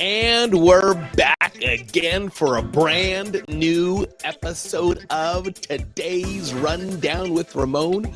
And we're back again for a brand new episode of today's Rundown with Ramon.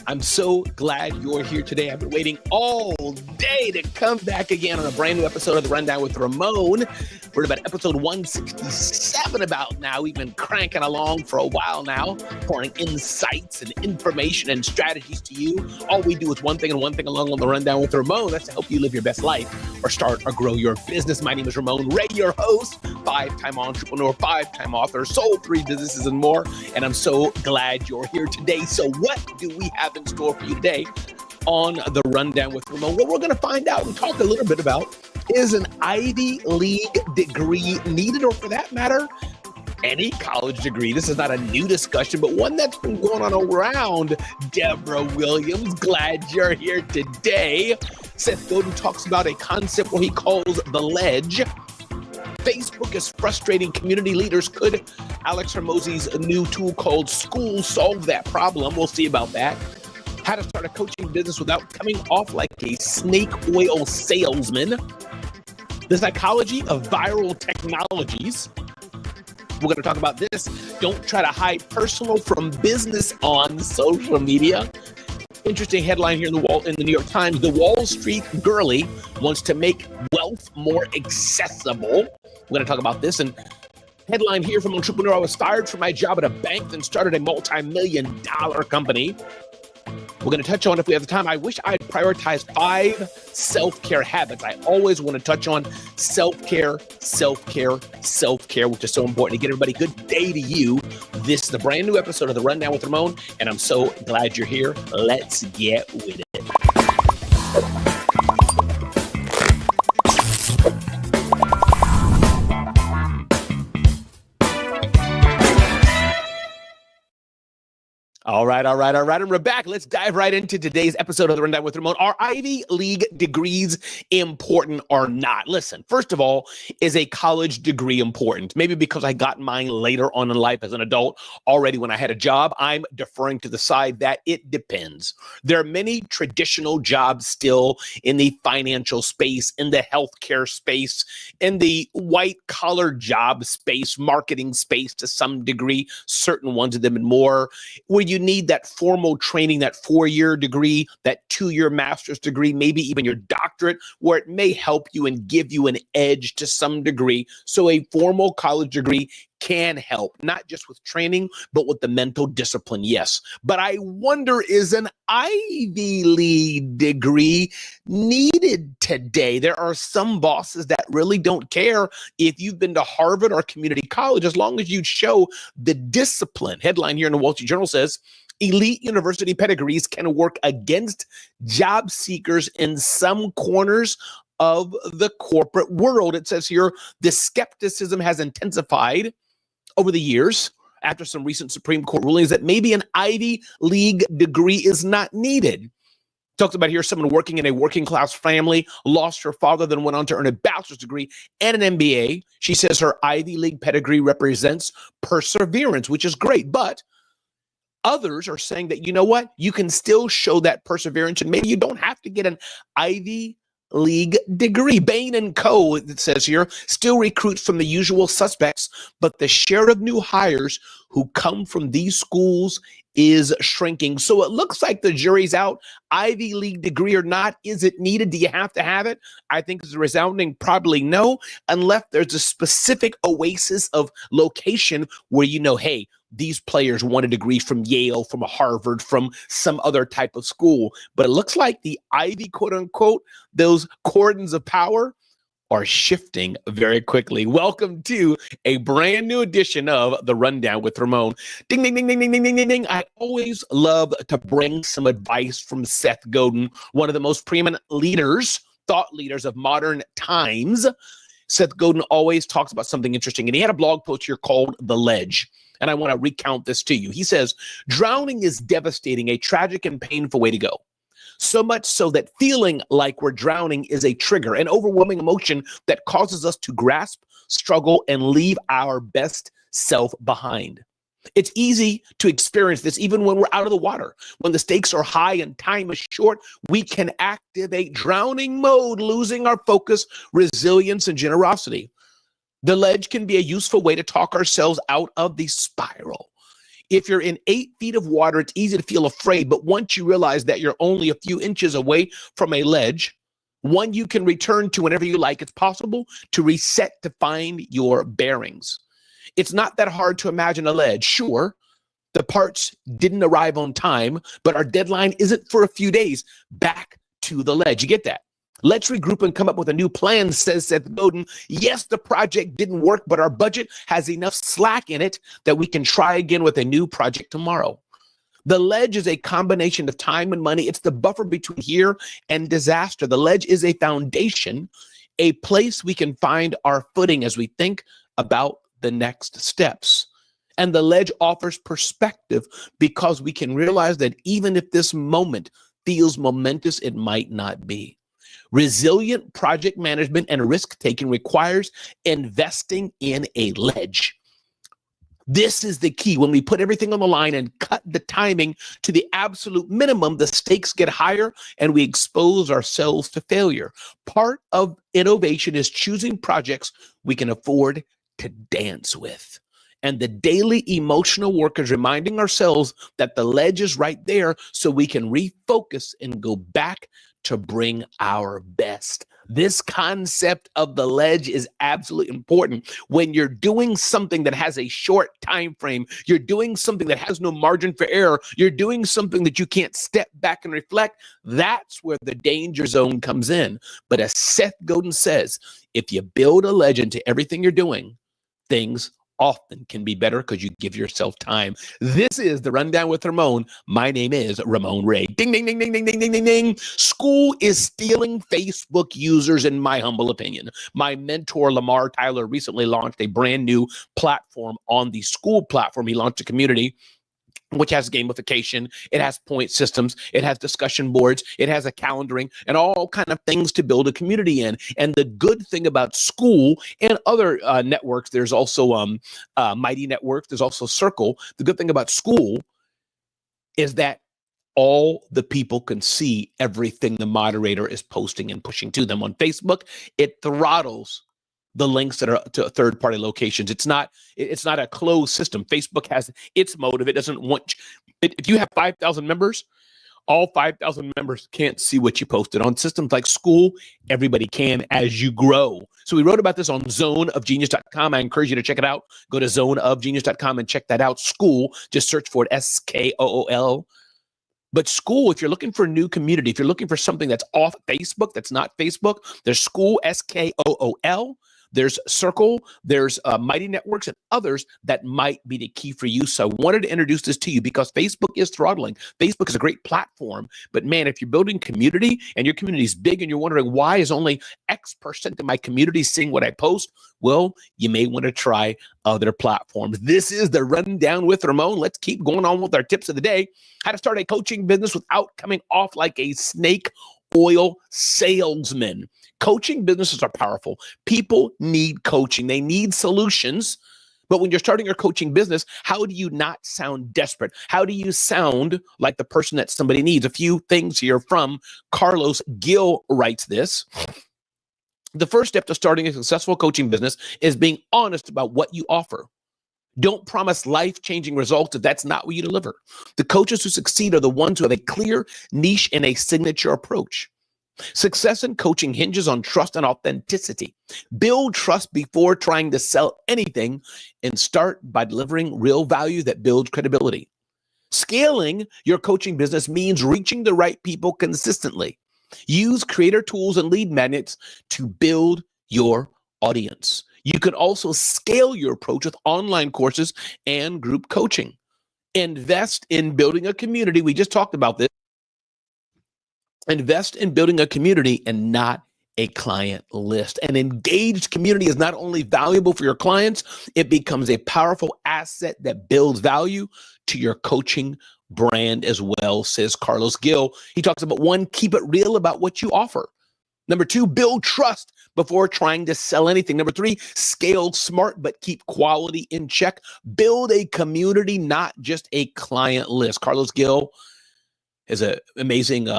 I'm so glad you're here today. I've been waiting all day to come back again on a brand new episode of the Rundown with Ramon. We're at about episode 167 about now. We've been cranking along for a while now, pouring insights and information and strategies to you. All we do is one thing and one thing along on the Rundown with Ramon. That's to help you live your best life or start or grow your business. My name is Ramon Ray, your host, 5-time entrepreneur, 5-time author, sold 3 businesses and more. And I'm so glad you're here today. So what do we have in store for you today on the Rundown with Ramon? What we're going to find out and talk a little bit about is an Ivy League degree needed, or for that matter, any college degree. This is not a new discussion, but one that's been going on around. Deborah Williams, glad you're here today. Seth Godin talks about a concept what he calls the ledge. Facebook is frustrating community leaders. Could Alex Hormozi's new tool called School solve that problem? We'll see about that. How to start a coaching business without coming off like a snake oil salesman. The psychology of viral technologies. We're going to talk about this. Don't try to hide personal from business on social media. Interesting headline here in the New York Times. The Wall Street girly wants to make wealth more accessible. We're going to talk about this. And headline here from Entrepreneur: I was fired from my job at a bank and started a multi-million-dollar company. We're going to touch on, if we have the time, I wish I'd prioritized 5 self-care habits. I always want to touch on self-care, self-care, self-care, which is so important. To get everybody, good day to you. This is the brand new episode of the Rundown with Ramon, and I'm so glad you're here. Let's get with it. All right. And we're back. Let's dive right into today's episode of the Rundown with Ramon. Are Ivy League degrees important or not? Listen, first of all, is a college degree important? Maybe because I got mine later on in life as an adult. Already when I had a job, I'm deferring to the side that it depends. There are many traditional jobs still in the financial space, in the healthcare space, in the white-collar job space, marketing space to some degree, certain ones of them and more, where you need that formal training, that 4-year degree, that 2-year master's degree, maybe even your doctorate, where it may help you and give you an edge to some degree. So a formal college degree can help, not just with training, but with the mental discipline, yes. But I wonder, is an Ivy League degree needed today? There are some bosses that really don't care if you've been to Harvard or community college, as long as you show the discipline. Headline here in the Wall Street Journal says, elite university pedigrees can work against job seekers in some corners of the corporate world. It says here, the skepticism has intensified over the years after some recent Supreme Court rulings that maybe an Ivy League degree is not needed. Talks about here someone working in a working class family, lost her father, then went on to earn a bachelor's degree and an MBA. She says her Ivy League pedigree represents perseverance, which is great. But others are saying that, you know what, you can still show that perseverance and maybe you don't have to get an Ivy League degree. Bain & Co., it says here, still recruits from the usual suspects, but the share of new hires who come from these schools is shrinking. So it looks like the jury's out. Ivy League degree or not, is it needed? Do you have to have it? I think it's a resounding probably no, unless there's a specific oasis of location where you know, hey, these players want a degree from Yale, from Harvard, from some other type of school. But it looks like the Ivy, quote unquote, those cordons of power are shifting very quickly. Welcome to a brand new edition of the Rundown with Ramon. Ding, ding, ding, ding, ding, ding, ding, ding, ding. I always love to bring some advice from Seth Godin, one of the most preeminent leaders, thought leaders of modern times. Seth Godin always talks about something interesting, and he had a blog post here called The Ledge. And I want to recount this to you. He says, drowning is devastating, a tragic and painful way to go. So much so that feeling like we're drowning is a trigger, an overwhelming emotion that causes us to grasp, struggle, and leave our best self behind. It's easy to experience this even when we're out of the water. When the stakes are high and time is short, we can activate drowning mode, losing our focus, resilience, and generosity. The ledge can be a useful way to talk ourselves out of the spiral. If you're in 8 feet of water, it's easy to feel afraid, but once you realize that you're only a few inches away from a ledge, one you can return to whenever you like, it's possible to reset to find your bearings. It's not that hard to imagine a ledge. Sure, the parts didn't arrive on time, but our deadline isn't for a few days. Back to the ledge. You get that? Let's regroup and come up with a new plan, says Seth Godin. Yes, the project didn't work, but our budget has enough slack in it that we can try again with a new project tomorrow. The ledge is a combination of time and money. It's the buffer between here and disaster. The ledge is a foundation, a place we can find our footing as we think about the next steps. And the ledge offers perspective because we can realize that even if this moment feels momentous, it might not be. Resilient project management and risk taking requires investing in a ledge. This is the key. When we put everything on the line and cut the timing to the absolute minimum, the stakes get higher and we expose ourselves to failure. Part of innovation is choosing projects we can afford to dance with. And the daily emotional work is reminding ourselves that the ledge is right there so we can refocus and go back to bring our best. This concept of the ledge is absolutely important. When you're doing something that has a short time frame, you're doing something that has no margin for error, you're doing something that you can't step back and reflect, that's where the danger zone comes in. But as Seth Godin says, if you build a ledge into everything you're doing, things often can be better because you give yourself time. This is the Rundown with Ramon. My name is Ramon Ray. Ding, ding, ding, ding, ding, ding, ding, ding, ding. School is stealing Facebook users, in my humble opinion. My mentor, Lamar Tyler, recently launched a brand new platform on the school platform. He launched a community which has gamification, it has point systems, it has discussion boards, it has a calendaring, and all kind of things to build a community in. And the good thing about school and other networks, there's also Mighty Networks, there's also Circle. The good thing about school is that all the people can see everything the moderator is posting and pushing to them. On Facebook, it throttles the links that are to third-party locations. It's not a closed system. Facebook has its motive. It doesn't want if you have 5,000 members, all 5,000 members can't see what you posted. On systems like school, everybody can as you grow. So we wrote about this on zoneofgenius.com. I encourage you to check it out. Go to zoneofgenius.com and check that out. School, just search for it, SKOOL. But school, if you're looking for a new community, if you're looking for something that's off Facebook, that's not Facebook, there's school, SKOOL. There's Circle, there's Mighty Networks, and others that might be the key for you. So I wanted to introduce this to you because Facebook is throttling. Facebook is a great platform, but man, if you're building community and your community is big and you're wondering why is only X% of my community seeing what I post, well, you may want to try other platforms. This is the Rundown with Ramon. Let's keep going on with our tips of the day. How to start a coaching business without coming off like a snake oil salesman. Coaching businesses are powerful. People need coaching. They need solutions. But when you're starting your coaching business, how do you not sound desperate? How do you sound like the person that somebody needs? A few things here from Carlos Gill writes this. The first step to starting a successful coaching business is being honest about what you offer. Don't promise life-changing results if that's not what you deliver. The coaches who succeed are the ones who have a clear niche and a signature approach. Success in coaching hinges on trust and authenticity. Build trust before trying to sell anything and start by delivering real value that builds credibility. Scaling your coaching business means reaching the right people consistently. Use creator tools and lead magnets to build your audience. You can also scale your approach with online courses and group coaching. Invest in building a community. We just talked about this. Invest in building a community and not a client list. An engaged community is not only valuable for your clients, it becomes a powerful asset that builds value to your coaching brand as well, says Carlos Gill. He talks about 1, keep it real about what you offer. Number 2, build trust before trying to sell anything. Number three, scale smart, but keep quality in check. Build a community, not just a client list. Carlos Gil is an amazing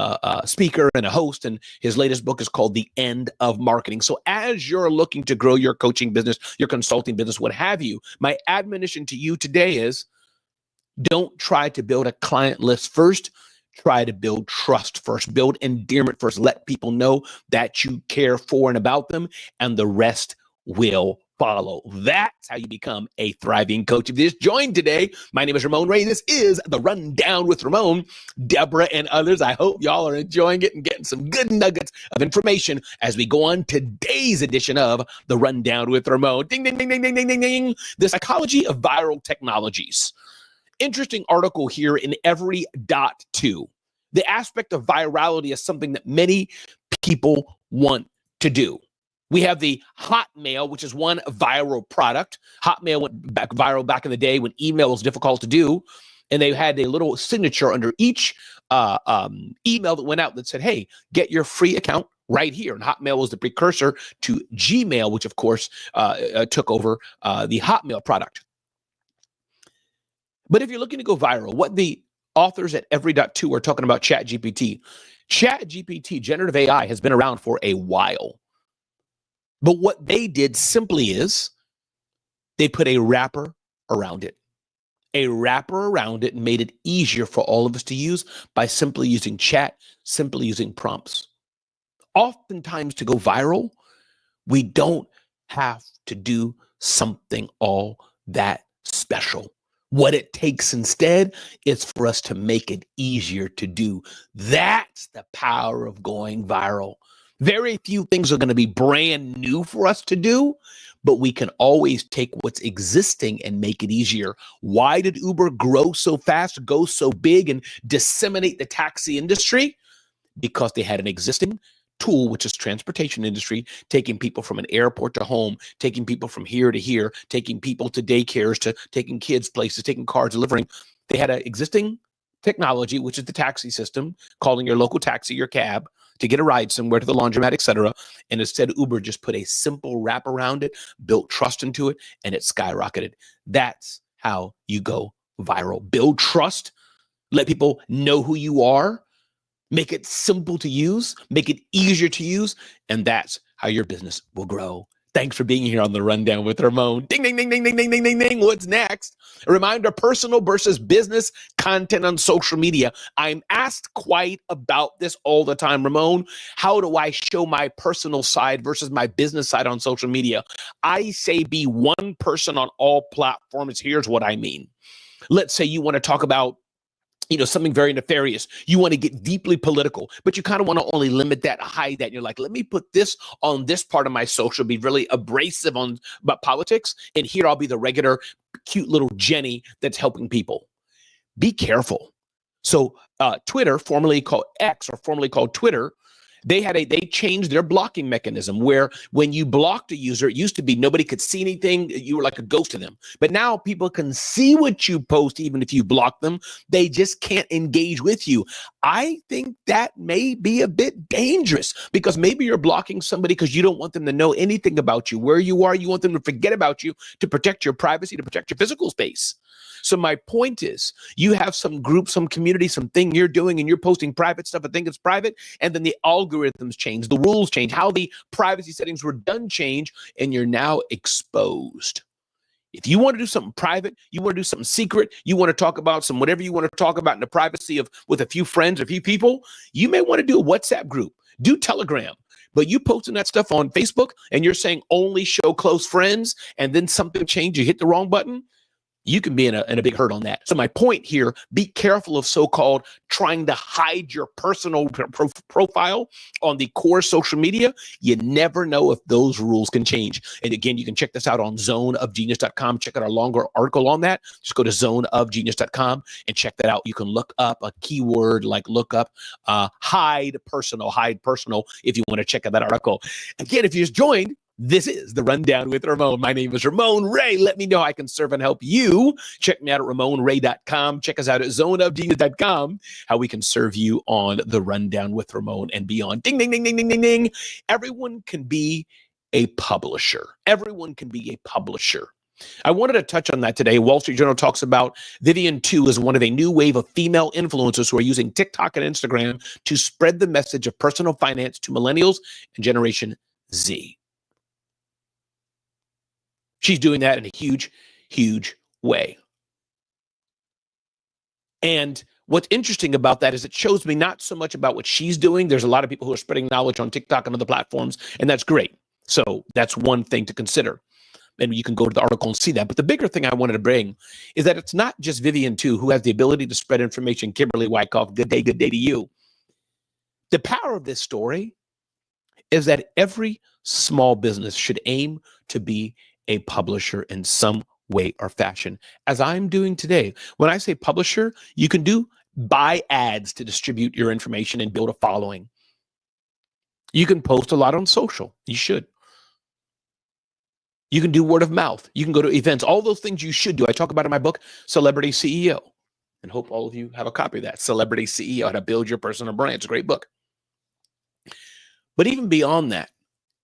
speaker and a host, and his latest book is called The End of Marketing. So as you're looking to grow your coaching business, your consulting business, what have you, my admonition to you today is don't try to build a client list first. Try to build trust first, build endearment first. Let people know that you care for and about them, and the rest will follow. That's how you become a thriving coach. If you just joined today, my name is Ramon Ray. This is The Rundown with Ramon, Deborah, and others. I hope y'all are enjoying it and getting some good nuggets of information as we go on today's edition of The Rundown with Ramon. Ding, ding, ding, ding, ding, ding, ding, ding. The psychology of viral technologies. Interesting article here in Every.2. The aspect of virality is something that many people want to do. We have the Hotmail, which is one viral product. Hotmail went viral back in the day when email was difficult to do. And they had a little signature under each email that went out that said, hey, get your free account right here. And Hotmail was the precursor to Gmail, which of course took over the Hotmail product. But if you're looking to go viral, what the authors at Every.2 are talking about ChatGPT. ChatGPT, generative AI, has been around for a while. But what they did simply is they put a wrapper around it. A wrapper around it and made it easier for all of us to use by simply using chat, simply using prompts. Oftentimes to go viral, we don't have to do something all that special. What it takes instead is for us to make it easier to do. That's the power of going viral. Very few things are going to be brand new for us to do, but we can always take what's existing and make it easier. Why did Uber grow so fast, go so big, and disseminate the taxi industry? Because they had an existing tool, which is transportation industry, taking people from an airport to home, taking people from here to here, taking people to daycares, to taking kids places, taking cars, delivering. They had an existing technology, which is the taxi system, calling your local taxi, your cab, to get a ride somewhere, to the laundromat, etc. And instead, Uber just put a simple wrap around it, built trust into it, and it skyrocketed. That's how you go viral. Build trust, let people know who you are, make it simple to use, make it easier to use, and that's how your business will grow. Thanks for being here on The Rundown with Ramon. Ding, ding, ding, ding, ding, ding, ding, ding, ding. What's next? A reminder, personal versus business content on social media. I'm asked quite about this all the time. Ramon, how do I show my personal side versus my business side on social media? I say be one person on all platforms. Here's what I mean. Let's say you want to talk about something very nefarious. You want to get deeply political, but you kind of want to only limit that, hide that. And you're like, let me put this on this part of my social, be really abrasive about politics. And here I'll be the regular, cute little Jenny that's helping people. Be careful. So Twitter, formerly called X or formerly called Twitter, they changed their blocking mechanism where when you blocked a user, it used to be nobody could see anything. You were like a ghost to them. But now people can see what you post, even if you block them. They just can't engage with you. I think that may be a bit dangerous because maybe you're blocking somebody because you don't want them to know anything about you, where you are. You want them to forget about you to protect your privacy, to protect your physical space. So my point is, you have some group, some community, something you're doing, and you're posting private stuff. I think it's private, and then the algorithms change, the rules change, how the privacy settings were done change, and you're now exposed. If you want to do something private, you want to do something secret, you want to talk about whatever you want to talk about in the privacy of with a few friends, a few people, you may want to do a WhatsApp group, do Telegram. But you posting that stuff on Facebook, and you're saying only show close friends, and then something changed, you hit the wrong button, you can be in a big hurt on that. So my point here, be careful of so-called trying to hide your personal profile on the core social media. You never know if those rules can change. And again, you can check this out on zoneofgenius.com. Check out our longer article on that. Just go to zoneofgenius.com and check that out. You can look up a keyword like look up hide personal if you want to check out that article. Again, if you just joined, this is The Rundown with Ramon. My name is Ramon Ray. Let me know how I can serve and help you. Check me out at RamonRay.com. Check us out at ZoneOfGenius.com, how we can serve you on The Rundown with Ramon and beyond. Ding, ding, ding, ding, ding, ding, ding. Everyone can be a publisher. Everyone can be a publisher. I wanted to touch on that today. Wall Street Journal talks about Vivian Tu is one of a new wave of female influencers who are using TikTok and Instagram to spread the message of personal finance to millennials and Generation Z. She's doing that in a huge, huge way. And what's interesting about that is it shows me not so much about what she's doing. There's a lot of people who are spreading knowledge on TikTok and other platforms, and that's great. So that's one thing to consider. And you can go to the article and see that. But the bigger thing I wanted to bring is that it's not just Vivian Tu who has the ability to spread information. Kimberly Wyckoff, good day to you. The power of this story is that every small business should aim to be a publisher in some way or fashion, as I'm doing today. When I say publisher, you can buy ads to distribute your information and build a following. You can post a lot on social. You should. You can do word of mouth. You can go to events. All those things you should do. I talk about in my book, Celebrity CEO, and hope all of you have a copy of that. Celebrity CEO, How to Build Your Personal Brand. It's a great book. But even beyond that,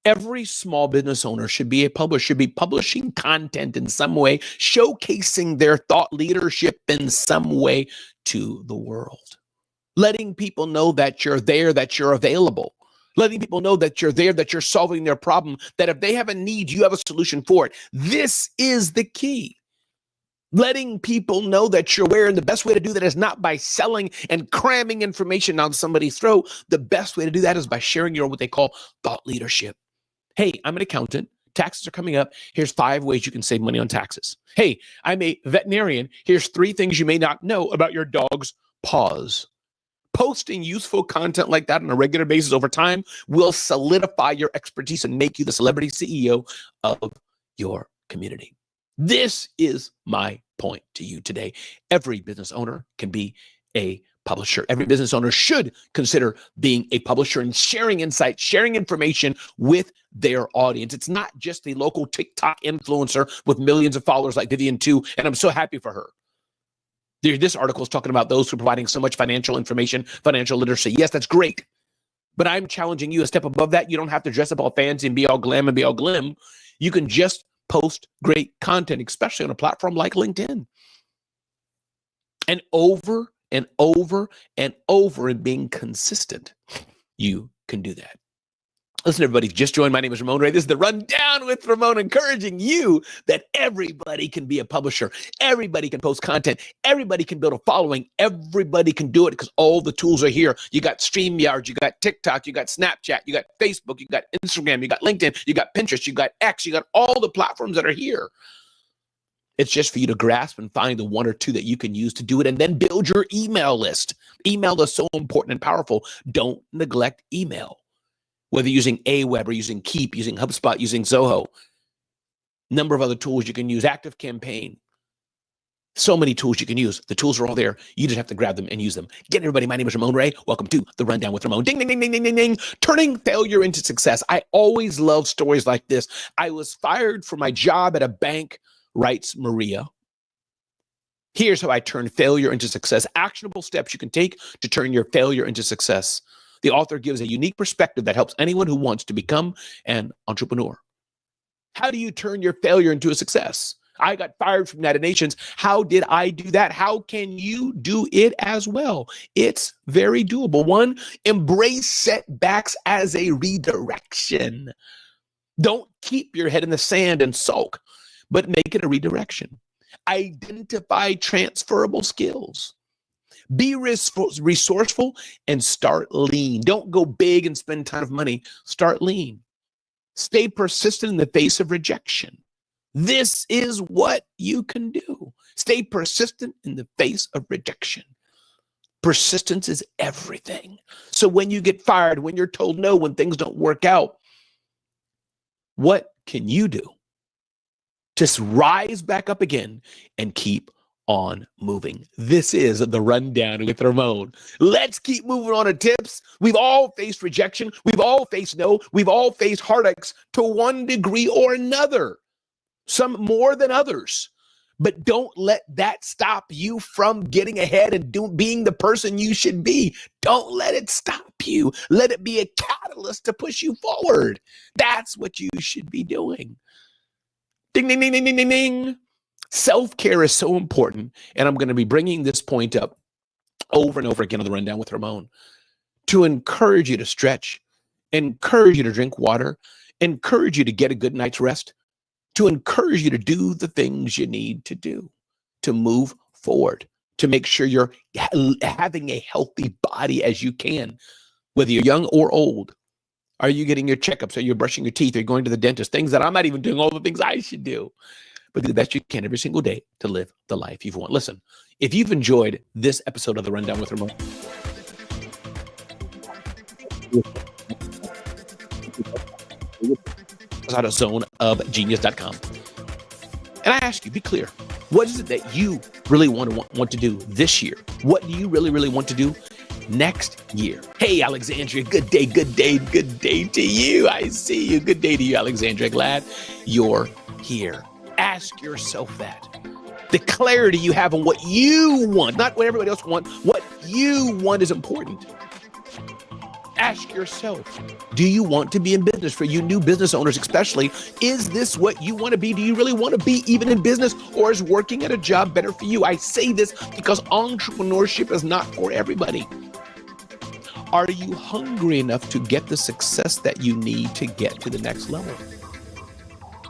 every small business owner should be a publisher, should be publishing content in some way, showcasing their thought leadership in some way to the world, letting people know that you're there, that you're available, letting people know that you're there, that you're solving their problem, that if they have a need, you have a solution for it. This is the key. Letting people know that you're aware, and the best way to do that is not by selling and cramming information down somebody's throat. The best way to do that is by sharing your what they call thought leadership. Hey, I'm an accountant. Taxes are coming up. Here's 5 ways you can save money on taxes. Hey, I'm a veterinarian. Here's 3 things you may not know about your dog's paws. Posting useful content like that on a regular basis over time will solidify your expertise and make you the celebrity CEO of your community. This is my point to you today. Every business owner can be a publisher. Every business owner should consider being a publisher and sharing insights, sharing information with their audience. It's not just the local TikTok influencer with millions of followers like Vivian Tu, and I'm so happy for her. This article is talking about those who are providing so much financial information, financial literacy. Yes, that's great. But I'm challenging you a step above that. You don't have to dress up all fancy and be all glam and be all glim. You can just post great content, especially on a platform like LinkedIn. And over and over and over and being consistent, you can do that. Listen, everybody, just joined. My name is Ramon Ray. This is the Rundown with Ramon, encouraging you that everybody can be a publisher. Everybody can post content. Everybody can build a following. Everybody can do it because all the tools are here. You got StreamYard, you got TikTok, you got Snapchat, you got Facebook, you got Instagram, you got LinkedIn, you got Pinterest, you got X, you got all the platforms that are here. It's just for you to grasp and find the 1 or 2 that you can use to do it, and then build your email list. Email is so important and powerful. Don't neglect email. Whether using Aweber, using Keep, using HubSpot, using Zoho, number of other tools you can use, Active Campaign. So many tools you can use. The tools are all there. You just have to grab them and use them. Again, everybody, my name is Ramon Ray. Welcome to the Rundown with Ramon. Ding, ding, ding, ding, ding, ding, ding. Turning failure into success. I always love stories like this. I was fired from my job at a bank, writes Maria. Here's how I turned failure into success. Actionable steps you can take to turn your failure into success. The author gives a unique perspective that helps anyone who wants to become an entrepreneur. How do you turn your failure into a success? I got fired from United Nations. How did I do that? How can you do it as well? It's very doable. 1, embrace setbacks as a redirection. Don't keep your head in the sand and sulk, but make it a redirection. Identify transferable skills. Be resourceful and start lean. Don't go big and spend a ton of money. Start lean. Stay persistent in the face of rejection. This is what you can do. Stay persistent in the face of rejection. Persistence is everything. So when you get fired, when you're told no, when things don't work out, what can you do? Just rise back up again and keep on moving. This is the Rundown with Ramon. Let's keep moving on to tips. We've all faced rejection. We've all faced no. We've all faced heartaches to one degree or another. Some more than others. But don't let that stop you from getting ahead and being the person you should be. Don't let it stop you. Let it be a catalyst to push you forward. That's what you should be doing. Ding, ding, ding, ding, ding, ding, ding. Self-care is so important. And I'm going to be bringing this point up over and over again on the Rundown with Ramon to encourage you to stretch, encourage you to drink water, encourage you to get a good night's rest, to encourage you to do the things you need to do to move forward, to make sure you're having a healthy body as you can, whether you're young or old. Are you getting your checkups? Are you brushing your teeth? Are you going to the dentist? Things that I'm not even doing, all the things I should do. But do the best you can every single day to live the life you want. Listen, if you've enjoyed this episode of The Rundown with Ramon, out of zoneofgenius.com. And I ask you, be clear. What is it that you really want to do this year? What do you really want to do next year? Hey, Alexandria, good day to you. I see you. Good day to you, Alexandria. Glad you're here. Ask yourself that. The clarity you have on what you want, not what everybody else wants, what you want is important. Ask yourself, do you want to be in business? For you new business owners especially, is this what you want to be? Do you really want to be even in business, or is working at a job better for you? I say this because entrepreneurship is not for everybody. Are you hungry enough to get the success that you need to get to the next level?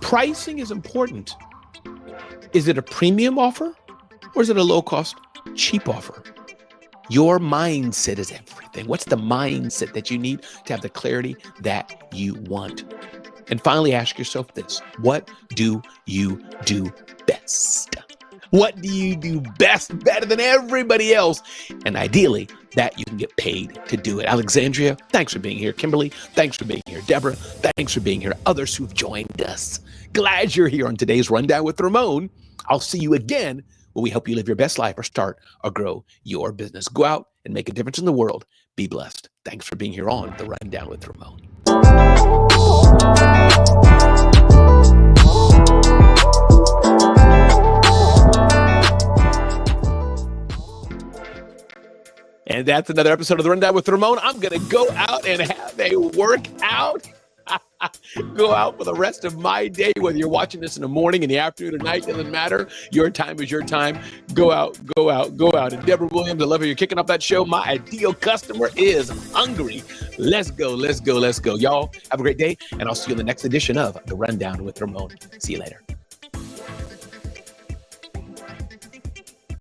Pricing is important. Is it a premium offer, or is it a low-cost, cheap offer? Your mindset is everything. What's the mindset that you need to have the clarity that you want? And finally, ask yourself this: what do you do best? What do you do best, better than everybody else? And ideally, that you can get paid to do it. Alexandria, thanks for being here. Kimberly, thanks for being here. Deborah, thanks for being here. Others who've joined us. Glad you're here on today's Rundown with Ramon. I'll see you again when we help you live your best life or start or grow your business. Go out and make a difference in the world. Be blessed. Thanks for being here on the Rundown with Ramon. And that's another episode of the Rundown with Ramon. I'm going to go out and have a workout. Go out for the rest of my day, whether you're watching this in the morning, in the afternoon, or night, doesn't matter. Your time is your time. Go out. And Deborah Williams, I love how you're kicking off that show. My ideal customer is hungry. Let's go. Y'all have a great day, and I'll see you in the next edition of The Rundown with Ramon. See you later.